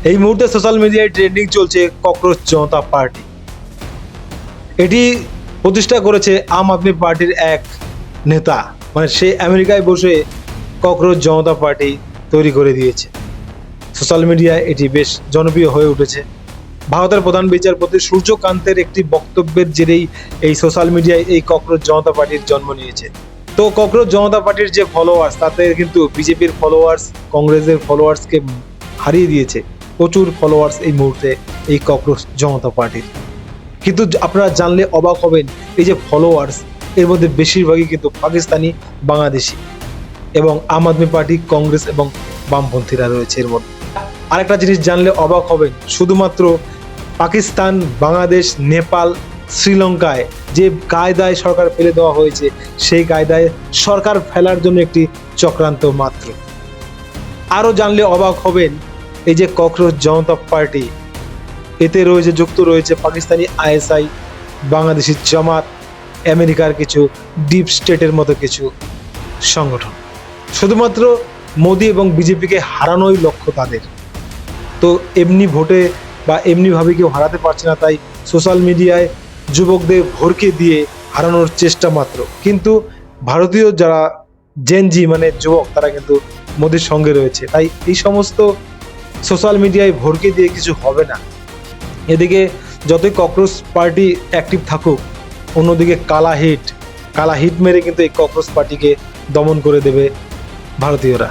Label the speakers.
Speaker 1: এই মুহূর্তে সোশ্যাল মিডিয়ায় ট্রেন্ডিং চলছে ককরোচ জনতা পার্টি। এটি প্রতিষ্ঠা করেছে আম আদমি পার্টির এক নেতা, মানে সে আমেরিকায় বসে ককরোচ জনতা পার্টি তৈরি করে দিয়েছে। সোশ্যাল মিডিয়ায় এটি বেশ জনপ্রিয় হয়ে উঠেছে। ভারতের প্রধান বিচারপতি সূর্যকান্তের একটি বক্তব্যের জেরেই এই সোশ্যাল মিডিয়ায় এই ককরোচ জনতা পার্টির জন্ম নিয়েছে। তো ককরোচ জনতা পার্টির যে ফলোয়ার্স, তাতে কিন্তু বিজেপির ফলোয়ার্স কংগ্রেসের ফলোয়ার্সকে হারিয়ে দিয়েছে। প্রচুর ফলোয়ার্স এই মুহূর্তে এই ককরোচ জনতা পার্টির। কিন্তু আপনারা জানলে অবাক হবেন, এই যে ফলোয়ার্স, এর মধ্যে বেশিরভাগই কিন্তু পাকিস্তানি, বাংলাদেশি এবং আম আদমি পার্টি, কংগ্রেস এবং বামপন্থীরা রয়েছে এর মধ্যে। আরেকটা জিনিস জানলে অবাক হবেন, শুধুমাত্র পাকিস্তান, বাংলাদেশ, নেপাল, শ্রীলঙ্কায় যে কায়দায় সরকার ফেলে দেওয়া হয়েছে, সেই কায়দায় সরকার ফেলার জন্য একটি চক্রান্ত মাত্র। আরও জানলে অবাক হবেন, এই যে ককরোচ জনতা পার্টি, এতে যুক্ত রয়েছে পাকিস্তানি আইএসআই, বাংলাদেশি জামাত, আমেরিকার কিছু ডিপ স্টেটের মতো কিছু সংগঠন। শুধুমাত্র মোদি এবং বিজেপিকে হারানোই লক্ষ্য তাদের। তো এমনি ভোটে বা এমনিভাবে কেউ হারাতে পারছে না, তাই সোশ্যাল মিডিয়ায় যুবকদের ভরকে দিয়ে হারানোর চেষ্টা মাত্র। কিন্তু ভারতীয় যারা জেনজি মানে যুবক, তারা কিন্তু মোদির সঙ্গে রয়েছে। তাই এই সমস্ত সোশ্যাল মিডিয়ায় ভরকে দিয়ে কিছু হবে না। এদিকে যতই ককরোচ পার্টি অ্যাক্টিভ থাকুক, অন্যদিকে কালা হিট মেরে কিন্তু এই ককরোচ পার্টিকে দমন করে দেবে ভারতীয়রা।